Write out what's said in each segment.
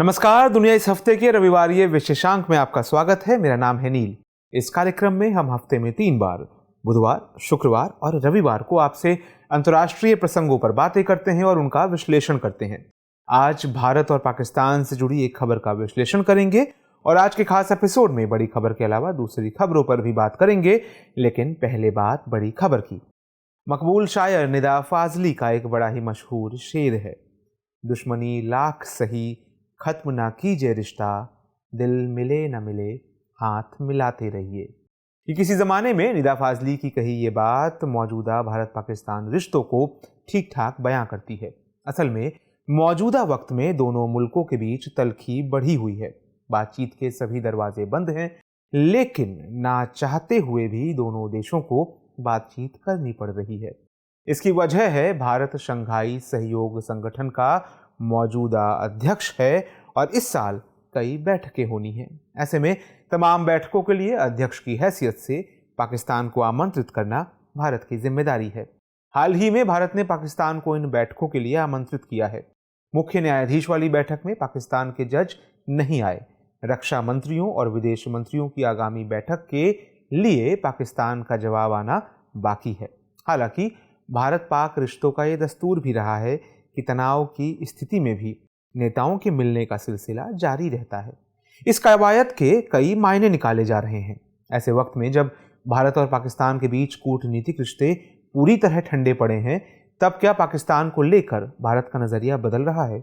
नमस्कार। दुनिया इस हफ्ते के रविवारीय विशेषांक में आपका स्वागत है। मेरा नाम है नील। इस कार्यक्रम में हम हफ्ते में 3 बार बुधवार, शुक्रवार और रविवार को आपसे अंतर्राष्ट्रीय प्रसंगों पर बातें करते हैं और उनका विश्लेषण करते हैं। आज भारत और पाकिस्तान से जुड़ी एक खबर का विश्लेषण करेंगे और आज के खास एपिसोड में बड़ी खबर के अलावा दूसरी खबरों पर भी बात करेंगे। लेकिन पहले बात बड़ी खबर की। मकबूल शायर निदा फाजली का एक बड़ा ही मशहूर शेर है, दुश्मनी लाख सही खत्म ना कीजिए रिश्ता, दिल मिले न मिले हाथ मिलाते रहिए। कि किसी ज़माने में निदा फाजली की कही ये बात मौजूदा भारत पाकिस्तान रिश्तों को ठीक ठाक बयां करती है। असल में मौजूदा वक्त में दोनों मुल्कों के बीच तल्खी बढ़ी हुई है। बातचीत के सभी दरवाजे बंद हैं, लेकिन ना चाहते हुए भी दोनों देशों को बातचीत करनी पड़ रही है। इसकी वजह है भारत शंघाई सहयोग संगठन का मौजूदा अध्यक्ष है और इस साल कई बैठकें होनी हैं। ऐसे में तमाम बैठकों के लिए अध्यक्ष की हैसियत से पाकिस्तान को आमंत्रित करना भारत की जिम्मेदारी है। हाल ही में भारत ने पाकिस्तान को इन बैठकों के लिए आमंत्रित किया है। मुख्य न्यायाधीश वाली बैठक में पाकिस्तान के जज नहीं आए। रक्षा मंत्रियों और विदेश मंत्रियों की आगामी बैठक के लिए पाकिस्तान का जवाब आना बाकी है। हालांकि भारत पाक रिश्तों का ये दस्तूर भी रहा है कि तनाव की स्थिति में भी नेताओं के मिलने का सिलसिला जारी रहता है। इस कवायद के कई मायने निकाले जा रहे हैं। ऐसे वक्त में जब भारत और पाकिस्तान के बीच कूटनीतिक रिश्ते पूरी तरह ठंडे पड़े हैं, तब क्या पाकिस्तान को लेकर भारत का नजरिया बदल रहा है?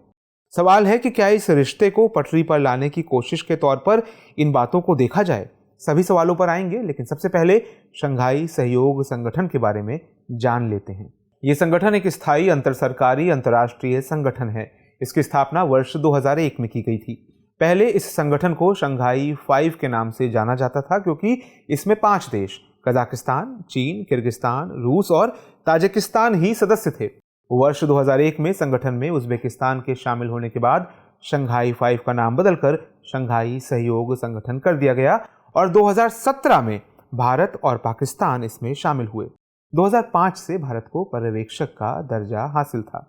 सवाल है कि क्या इस रिश्ते को पटरी पर लाने की कोशिश के तौर पर इन बातों को देखा जाए। सभी सवालों पर आएंगे, लेकिन सबसे पहले शंघाई सहयोग संगठन के बारे में जान लेते हैं। ये संगठन एक स्थायी अंतर सरकारी अंतर्राष्ट्रीय संगठन है। इसकी स्थापना वर्ष 2001 में की गई थी। पहले इस संगठन को शंघाई 5 के नाम से जाना जाता था, क्योंकि इसमें 5 देश कजाकिस्तान, चीन, किर्गिस्तान, रूस और ताजिकिस्तान ही सदस्य थे। वर्ष 2001 में संगठन में उज्बेकिस्तान के शामिल होने के बाद शंघाई 5 का नाम बदलकर शंघाई सहयोग संगठन कर दिया गया और 2017 में भारत और पाकिस्तान इसमें शामिल हुए। 2005 से भारत को पर्यवेक्षक का दर्जा हासिल था।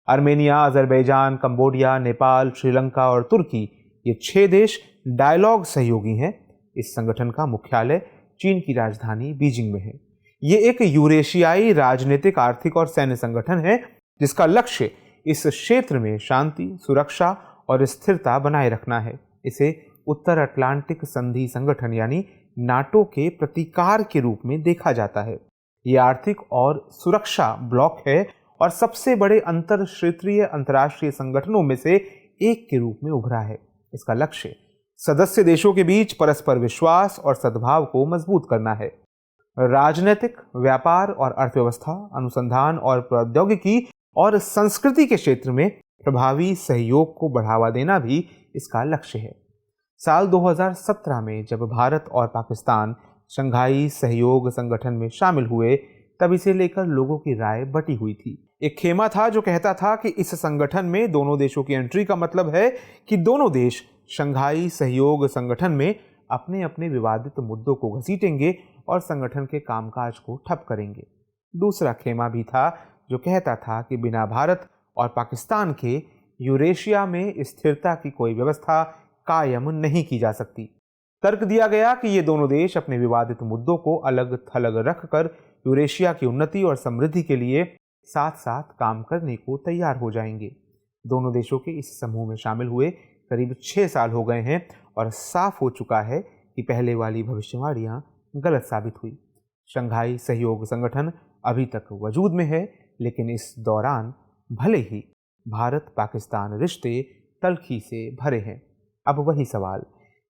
Armenia, Azerbaijan, Cambodia, Nepal, Sri Lanka और तुर्की ये 6 देश डायलॉग सहयोगी हैं। इस संगठन का मुख्यालय चीन की राजधानी बीजिंग में है। ये एक यूरेशियाई राजनीतिक, आर्थिक और सैन्य संगठन है जिसका लक्ष्य इस क्षेत्र में शांति, सुरक्षा और स्थिरता बनाए रखना है। इसे उत्तर अटलांटिक संधि संगठन यानी नाटो के प्रतीकार के रूप में देखा जाता है। ये आर्थिक और सुरक्षा ब्लॉक है और सबसे बड़े अंतर क्षेत्रीय अंतर्राष्ट्रीय संगठनों में से एक के रूप में उभरा है। इसका लक्ष्य सदस्य देशों के बीच परस्पर विश्वास और सद्भाव को मजबूत करना है। राजनीतिक, व्यापार और अर्थव्यवस्था, अनुसंधान और प्रौद्योगिकी और संस्कृति के क्षेत्र में प्रभावी सहयोग को बढ़ावा देना भी इसका लक्ष्य है। साल 2017 में जब भारत और पाकिस्तान शंघाई सहयोग संगठन में शामिल हुए, तब इसे लेकर लोगों की राय बटी हुई थी। एक खेमा था जो कहता था कि इस संगठन में दोनों देशों की एंट्री का मतलब है कि दोनों देश शंघाई सहयोग संगठन में अपने अपने विवादित मुद्दों को घसीटेंगे और संगठन के कामकाज को ठप करेंगे। दूसरा खेमा भी था जो कहता था कि बिना भारत और पाकिस्तान के यूरेशिया में स्थिरता की कोई व्यवस्था कायम नहीं की जा सकती। तर्क दिया गया कि ये दोनों देश अपने विवादित मुद्दों को अलग थलग रखकर यूरेशिया की उन्नति और समृद्धि के लिए साथ साथ काम करने को तैयार हो जाएंगे। दोनों देशों के इस समूह में शामिल हुए करीब 6 साल हो गए हैं और साफ हो चुका है कि पहले वाली भविष्यवाणियां गलत साबित हुई। शंघाई सहयोग संगठन अभी तक वजूद में है, लेकिन इस दौरान भले ही भारत पाकिस्तान रिश्ते तल्खी से भरे हैं। अब वही सवाल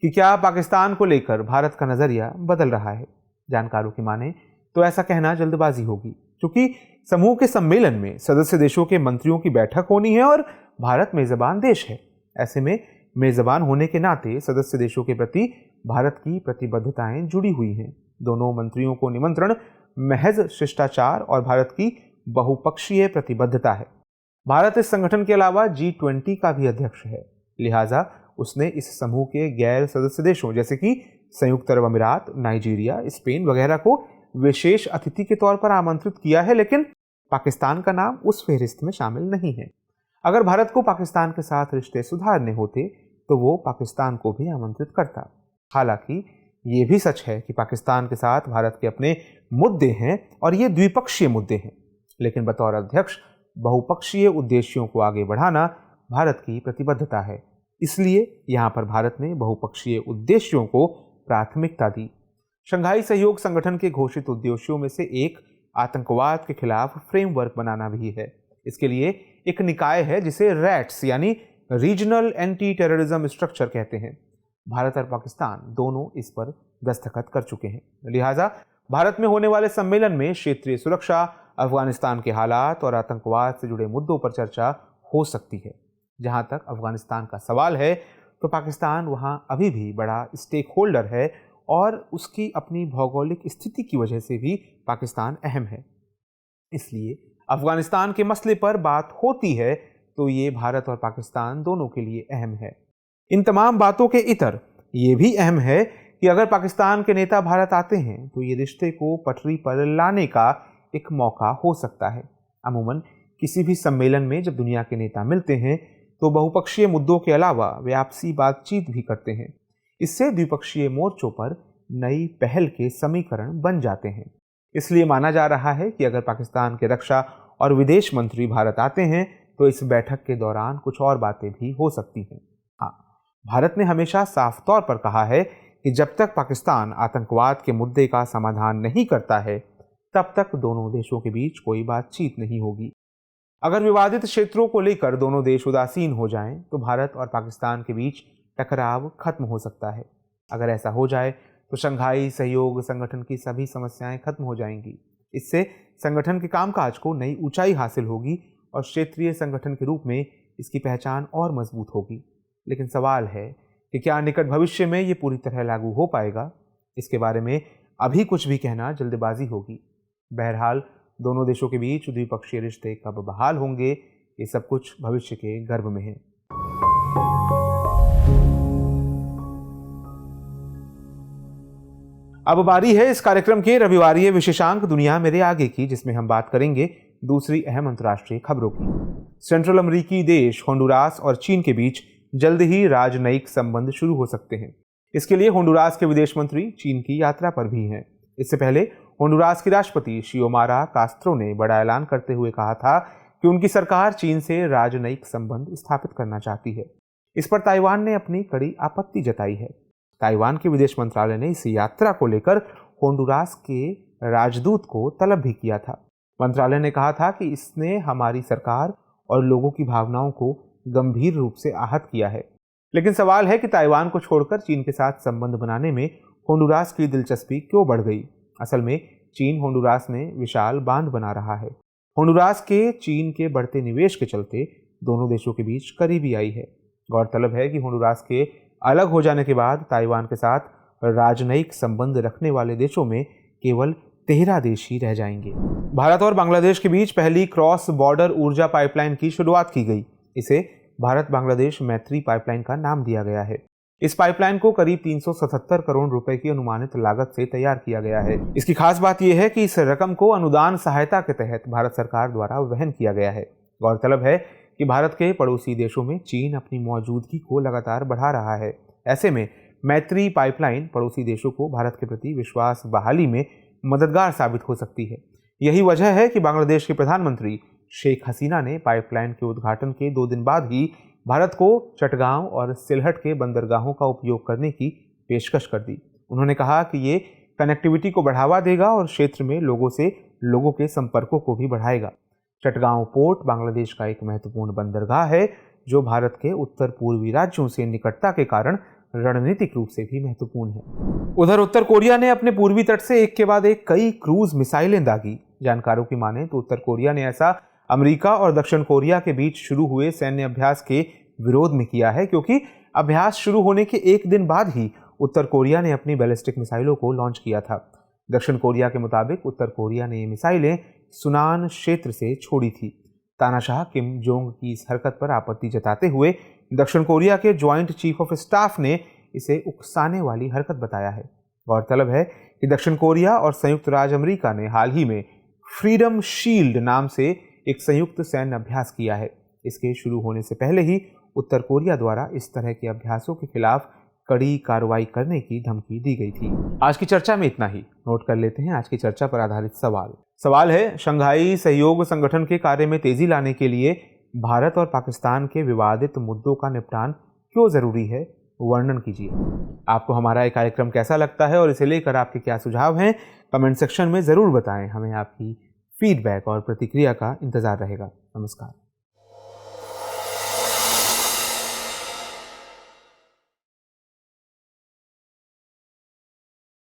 कि क्या पाकिस्तान को लेकर भारत का नजरिया बदल रहा है? जानकारों की माने तो ऐसा कहना जल्दबाजी होगी, क्योंकि समूह के सम्मेलन में सदस्य देशों के मंत्रियों की बैठक होनी है और भारत मेजबान देश है। ऐसे में मेजबान होने के नाते सदस्य देशों के प्रति भारत की प्रतिबद्धताएं जुड़ी हुई हैं। दोनों मंत्रियों को निमंत्रण महज शिष्टाचार और भारत की बहुपक्षीय प्रतिबद्धता है। भारत इस संगठन के अलावा G20 का भी अध्यक्ष है, लिहाजा उसने इस समूह के गैर सदस्य देशों जैसे कि संयुक्त अरब अमीरात, नाइजीरिया, स्पेन वगैरह को विशेष अतिथि के तौर पर आमंत्रित किया है, लेकिन पाकिस्तान का नाम उस फहरिस्त में शामिल नहीं है। अगर भारत को पाकिस्तान के साथ रिश्ते सुधारने होते तो वो पाकिस्तान को भी आमंत्रित करता। हालांकि ये भी सच है कि पाकिस्तान के साथ भारत के अपने मुद्दे हैं और ये द्विपक्षीय मुद्दे हैं, लेकिन बतौर अध्यक्ष बहुपक्षीय उद्देश्यों को आगे बढ़ाना भारत की प्रतिबद्धता है। इसलिए यहाँ पर भारत ने बहुपक्षीय उद्देश्यों को प्राथमिकता दी। शंघाई सहयोग संगठन के घोषित उद्देश्यों में से एक आतंकवाद के खिलाफ फ्रेमवर्क बनाना भी है। इसके लिए एक निकाय है जिसे रैट्स यानी रीजनल एंटी टेररिज्म स्ट्रक्चर कहते हैं। भारत और पाकिस्तान दोनों इस पर दस्तखत कर चुके हैं। लिहाजा भारत में होने वाले सम्मेलन में क्षेत्रीय सुरक्षा, अफगानिस्तान के हालात और आतंकवाद से जुड़े मुद्दों पर चर्चा हो सकती है। जहां तक अफगानिस्तान का सवाल है तो पाकिस्तान वहां अभी भी बड़ा स्टेक होल्डर है और उसकी अपनी भौगोलिक स्थिति की वजह से भी पाकिस्तान अहम है। इसलिए अफगानिस्तान के मसले पर बात होती है तो ये भारत और पाकिस्तान दोनों के लिए अहम है। इन तमाम बातों के इतर ये भी अहम है कि अगर पाकिस्तान के नेता भारत आते हैं तो ये रिश्ते को पटरी पर लाने का एक मौका हो सकता है। अमूमन किसी भी सम्मेलन में जब दुनिया के नेता मिलते हैं तो बहुपक्षीय मुद्दों के अलावा वे आपसी बातचीत भी करते हैं। इससे द्विपक्षीय मोर्चों पर नई पहल के समीकरण बन जाते हैं। इसलिए माना जा रहा है कि अगर पाकिस्तान के रक्षा और विदेश मंत्री भारत आते हैं तो इस बैठक के दौरान कुछ और बातें भी हो सकती हैं। हाँ, भारत ने हमेशा साफ तौर पर कहा है कि जब तक पाकिस्तान आतंकवाद के मुद्दे का समाधान नहीं करता है तब तक दोनों देशों के बीच कोई बातचीत नहीं होगी। अगर विवादित क्षेत्रों को लेकर दोनों देश उदासीन हो जाएं तो भारत और पाकिस्तान के बीच टकराव खत्म हो सकता है। अगर ऐसा हो जाए तो शंघाई सहयोग संगठन की सभी समस्याएं खत्म हो जाएंगी। इससे संगठन के कामकाज को नई ऊंचाई हासिल होगी और क्षेत्रीय संगठन के रूप में इसकी पहचान और मजबूत होगी। लेकिन सवाल है कि क्या निकट भविष्य में ये पूरी तरह लागू हो पाएगा? इसके बारे में अभी कुछ भी कहना जल्दबाजी होगी। बहरहाल दोनों देशों के बीच द्विपक्षीय रिश्ते कब बहाल होंगे, ये सब कुछ भविष्य के गर्भ में है। अब बारी है इस कार्यक्रम के रविवारीय विशेषांक दुनिया मेरे आगे की, जिसमें हम बात करेंगे दूसरी अहम अंतर्राष्ट्रीय खबरों की। सेंट्रल अमेरिकी देश होंडुरास और चीन के बीच जल्द ही राजनयिक संबंध शुरू हो सकते हैं। इसके लिए होंडुरास के विदेश मंत्री चीन की यात्रा पर भी हैं। इससे पहले होंडुरास की राष्ट्रपति शियोमारा कास्त्रो ने बड़ा ऐलान करते हुए कहा था कि उनकी सरकार चीन से राजनयिक संबंध स्थापित करना चाहती है। इस पर ताइवान ने अपनी कड़ी आपत्ति जताई है। ताइवान के विदेश मंत्रालय ने इस यात्रा को लेकर होंडुरास के राजदूत को तलब भी किया था। मंत्रालय ने कहा था कि इसने हमारी सरकार और लोगों की भावनाओं को गंभीर रूप से आहत किया है। लेकिन सवाल है कि ताइवान को छोड़कर चीन के साथ संबंध बनाने में होंडुरास की दिलचस्पी क्यों बढ़ गई? असल में चीन होंडुरास में विशाल बांध बना रहा है। होंडुरास के चीन के बढ़ते निवेश के चलते दोनों देशों के बीच करीबी आई है। गौरतलब है कि होंडुरास के अलग हो जाने के बाद ताइवान के साथ राजनयिक संबंध रखने वाले देशों में केवल 13 देश ही रह जाएंगे। भारत और बांग्लादेश के बीच पहली क्रॉस बॉर्डर ऊर्जा पाइपलाइन की शुरुआत की गई। इसे भारत बांग्लादेश मैत्री पाइपलाइन का नाम दिया गया है। इस पाइपलाइन को करीब 377 करोड़ रुपए की अनुमानित लागत से तैयार किया गया है। इसकी खास बात यह है कि इस रकम को अनुदान सहायता के तहत भारत सरकार द्वारा वहन किया गया है। गौरतलब है कि भारत के पड़ोसी देशों में चीन अपनी मौजूदगी को लगातार बढ़ा रहा है। ऐसे में मैत्री पाइपलाइन पड़ोसी देशों को भारत के प्रति विश्वास बहाली में मददगार साबित हो सकती है। यही वजह है कि बांग्लादेश के प्रधानमंत्री शेख हसीना ने पाइपलाइन के उद्घाटन के 2 दिन बाद ही भारत को चटगांव और सिलहट के बंदरगाहों का उपयोग करने की पेशकश कर दी। उन्होंने कहा कि ये कनेक्टिविटी को बढ़ावा देगा और क्षेत्र में लोगों के संपर्कों को भी बढ़ाएगा। चटगांव पोर्ट बांग्लादेश का एक महत्वपूर्ण बंदरगाह है जो भारत के उत्तर पूर्वी राज्यों से निकटता के कारण रणनीतिक रूप से भी महत्वपूर्ण है। उधर उत्तर कोरिया ने अपने पूर्वी तट से एक के बाद एक कई क्रूज मिसाइलें दागी। जानकारों की माने तो उत्तर कोरिया ने ऐसा अमेरिका और दक्षिण कोरिया के बीच शुरू हुए सैन्य अभ्यास के विरोध में किया है, क्योंकि अभ्यास शुरू होने के 1 दिन बाद ही उत्तर कोरिया ने अपनी बैलिस्टिक मिसाइलों को लॉन्च किया था। दक्षिण कोरिया के मुताबिक उत्तर कोरिया ने ये मिसाइलें सुनान क्षेत्र से छोड़ी थी। तानाशाह किम जोंग की इस हरकत पर आपत्ति जताते हुए दक्षिण कोरिया के ज्वाइंट चीफ ऑफ स्टाफ ने इसे उकसाने वाली हरकत बताया है। गौरतलब है कि दक्षिण कोरिया और संयुक्त राज्य अमेरिका ने हाल ही में फ्रीडम शील्ड नाम से एक संयुक्त सैन्य अभ्यास किया है। इसके शुरू होने से पहले ही उत्तर कोरिया द्वारा इस तरह के अभ्यासों के खिलाफ कड़ी कार्रवाई करने की धमकी दी गई थी। आज की चर्चा में इतना ही। नोट कर लेते हैं आज की चर्चा पर आधारित सवाल है, शंघाई सहयोग संगठन के कार्य में तेजी लाने के लिए भारत और पाकिस्तान के विवादित मुद्दों का निपटान क्यों जरूरी है, वर्णन कीजिए। आपको हमारा ये कार्यक्रम कैसा लगता है और इसे लेकर आपके क्या सुझाव हैं, कमेंट सेक्शन में जरूर बताएं। हमें आपकी फीडबैक और प्रतिक्रिया का इंतजार रहेगा। नमस्कार।